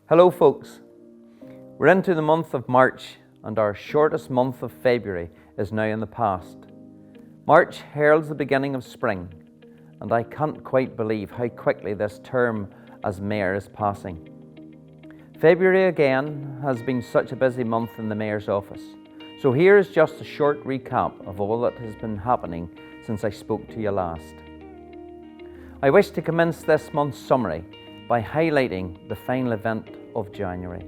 Hello folks, we're into the month of March and our shortest month of February is now in the past. March heralds the beginning of spring and I can't quite believe how quickly this term as mayor is passing. February again has been such a busy month in the mayor's office, so here is just a short recap of all that has been happening since I spoke to you last. I wish to commence this month's summary by highlighting the final event of January.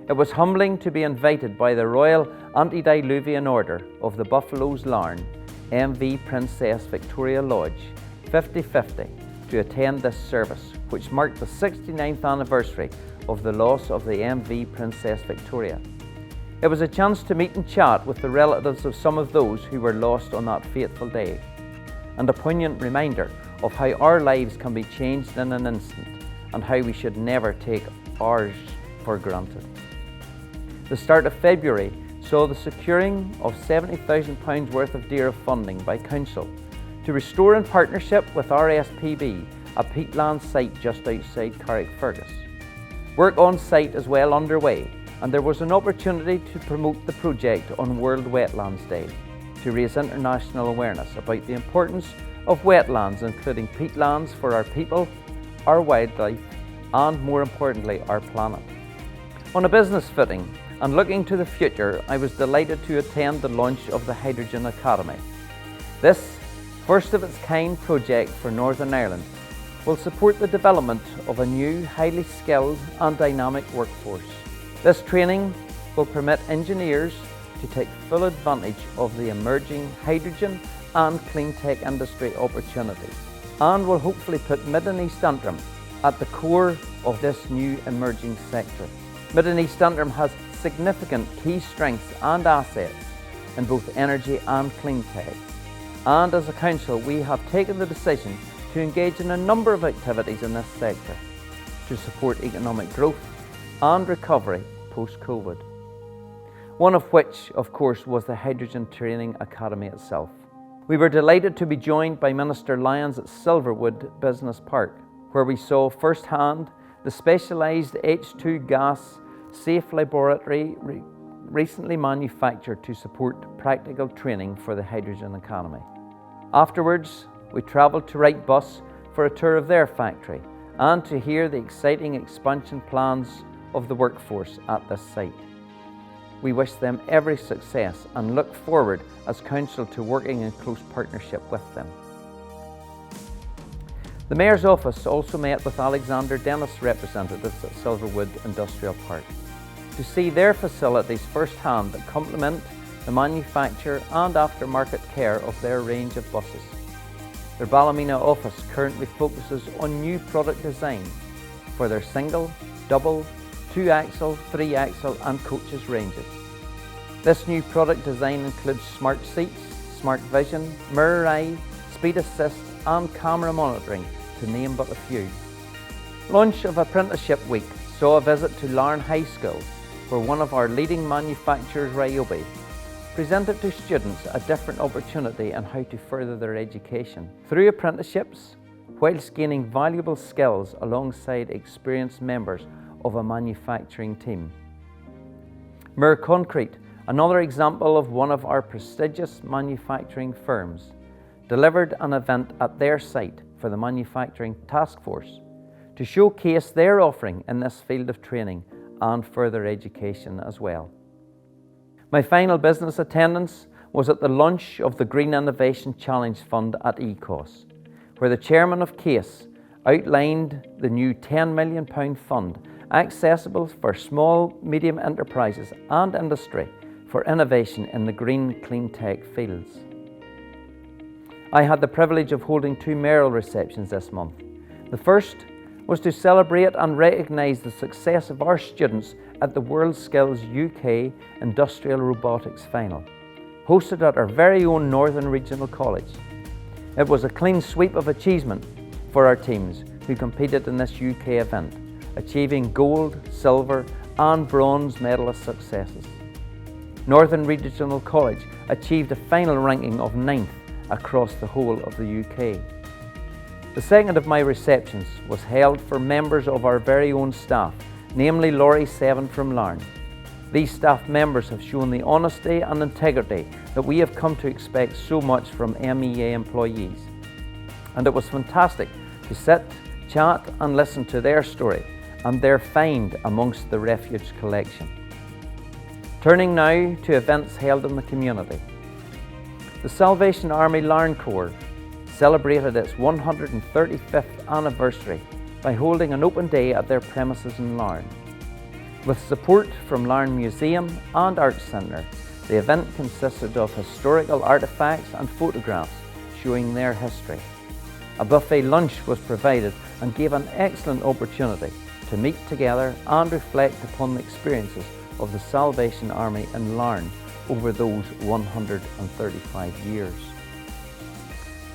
It was humbling to be invited by the Royal Antediluvian Order of the Buffalo's Larn, MV Princess Victoria Lodge, 50/50, to attend this service, which marked the 69th anniversary of the loss of the MV Princess Victoria. It was a chance to meet and chat with the relatives of some of those who were lost on that fateful day, and a poignant reminder of how our lives can be changed in an instant and how we should never take ours for granted. The start of February saw the securing of £70,000 worth of deer of funding by Council to restore in partnership with RSPB a peatland site just outside Carrickfergus. Work on site is well underway and there was an opportunity to promote the project on World Wetlands Day to raise international awareness about the importance of wetlands, including peatlands, for our people, our wildlife, and more importantly, our planet. On a business footing and looking to the future, I was delighted to attend the launch of the Hydrogen Academy. This first of its kind project for Northern Ireland will support the development of a new, highly skilled and dynamic workforce. This training will permit engineers to take full advantage of the emerging hydrogen and clean tech industry opportunities, and will hopefully put Mid and East Antrim at the core of this new emerging sector. Mid and East Antrim has significant key strengths and assets in both energy and clean tech, and as a council we have taken the decision to engage in a number of activities in this sector to support economic growth and recovery post-COVID. One of which, of course, was the Hydrogen Training Academy itself. We were delighted to be joined by Minister Lyons at Silverwood Business Park, where we saw firsthand the specialised H2 gas safe laboratory recently manufactured to support practical training for the Hydrogen Academy. Afterwards, we travelled to Wrightbus for a tour of their factory and to hear the exciting expansion plans of the workforce at this site. We wish them every success and look forward as Council to working in close partnership with them. The Mayor's Office also met with Alexander Dennis representatives at Silverwood Industrial Park to see their facilities firsthand that complement the manufacture and aftermarket care of their range of buses. Their Ballymena office currently focuses on new product design for their single, double, 2-axle, 3-axle and coaches ranges. This new product design includes smart seats, smart vision, mirror eye, speed assist and camera monitoring, to name but a few. Launch of Apprenticeship Week saw a visit to Larne High School, where one of our leading manufacturers, Ryobi, presented to students a different opportunity on how to further their education through apprenticeships, whilst gaining valuable skills alongside experienced members of a manufacturing team. Moore Concrete, another example of one of our prestigious manufacturing firms, delivered an event at their site for the Manufacturing Task Force to showcase their offering in this field of training and further education as well. My final business attendance was at the launch of the Green Innovation Challenge Fund at ECOS, where the Chairman of CASE outlined the new £10 million fund accessible for small, medium enterprises and industry for innovation in the green clean tech fields. I had the privilege of holding 2 Mayoral Receptions this month. The first was to celebrate and recognise the success of our students at the WorldSkills UK Industrial Robotics Final, hosted at our very own Northern Regional College. It was a clean sweep of achievement for our teams who competed in this UK event, achieving gold, silver and bronze medalist successes. Northern Regional College achieved a final ranking of 9th across the whole of the UK. The second of my receptions was held for members of our very own staff namely Lorry 7 from Larne. These staff members have shown the honesty and integrity that we have come to expect so much from MEA employees. And it was fantastic to sit, chat and listen to their story and their find amongst the refuse collection. Turning now to events held in the community. The Salvation Army Larne Corps celebrated its 135th anniversary by holding an open day at their premises in Larne. With support from Larne Museum and Arts Centre, the event consisted of historical artefacts and photographs showing their history. A buffet lunch was provided and gave an excellent opportunity to meet together and reflect upon the experiences of the Salvation Army in Larne over those 135 years.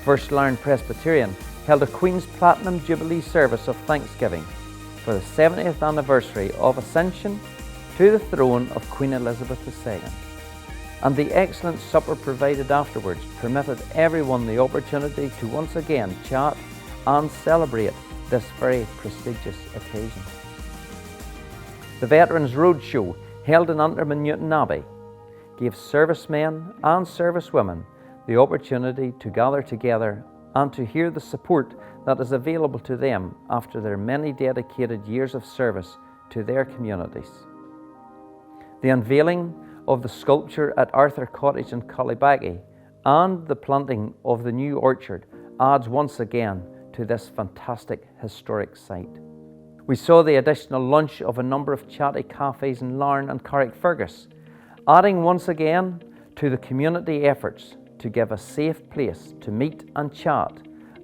First Larne Presbyterian held a Queen's Platinum Jubilee service of thanksgiving for the 70th anniversary of Ascension to the throne of Queen Elizabeth II. And the excellent supper provided afterwards permitted everyone the opportunity to once again chat and celebrate this very prestigious occasion. The Veterans Roadshow held in Antrim Newton Abbey gave servicemen and servicewomen the opportunity to gather together and to hear the support that is available to them after their many dedicated years of service to their communities. The unveiling of the sculpture at Arthur Cottage in Collibackie and the planting of the new orchard adds once again to this fantastic historic site. We saw the additional lunch of a number of chatty cafes in Larne and Carrickfergus, adding once again to the community efforts to give a safe place to meet and chat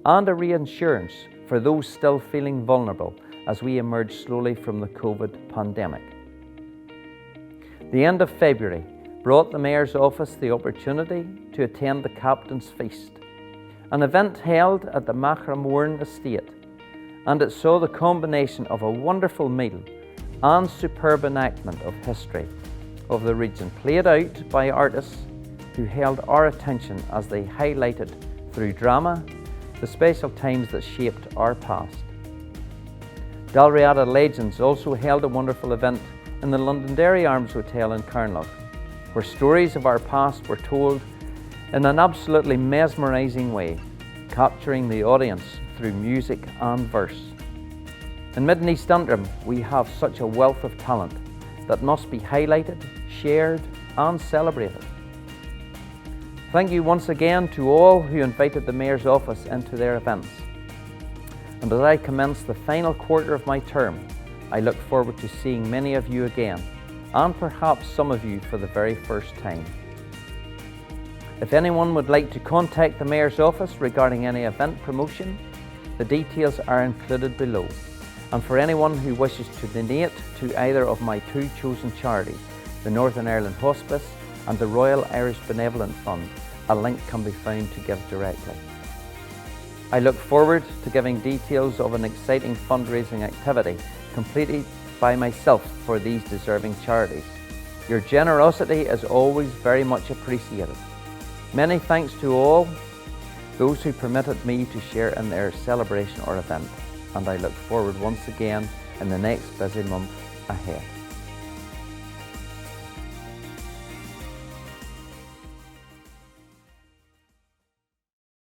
and a reassurance for those still feeling vulnerable as we emerge slowly from the COVID pandemic. The end of February brought the Mayor's office the opportunity to attend the Captain's Feast, an event held at the Machramorn Estate, and it saw the combination of a wonderful meal and superb enactment of history of the region played out by artists who held our attention as they highlighted through drama the special times that shaped our past. Dalriada Legends also held a wonderful event in the Londonderry Arms Hotel in Carnlough, where stories of our past were told in an absolutely mesmerising way, capturing the audience through music and verse. In Mid and East Antrim, we have such a wealth of talent that must be highlighted, shared and celebrated. Thank you once again to all who invited the Mayor's office into their events. And as I commence the final quarter of my term, I look forward to seeing many of you again, and perhaps some of you for the very first time. If anyone would like to contact the Mayor's office regarding any event promotion, the details are included below. And for anyone who wishes to donate to either of my two chosen charities, the Northern Ireland Hospice and the Royal Irish Benevolent Fund, a link can be found to give directly. I look forward to giving details of an exciting fundraising activity completed by myself for these deserving charities. Your generosity is always very much appreciated. Many thanks to all those who permitted me to share in their celebration or event, and I look forward once again in the next busy month ahead.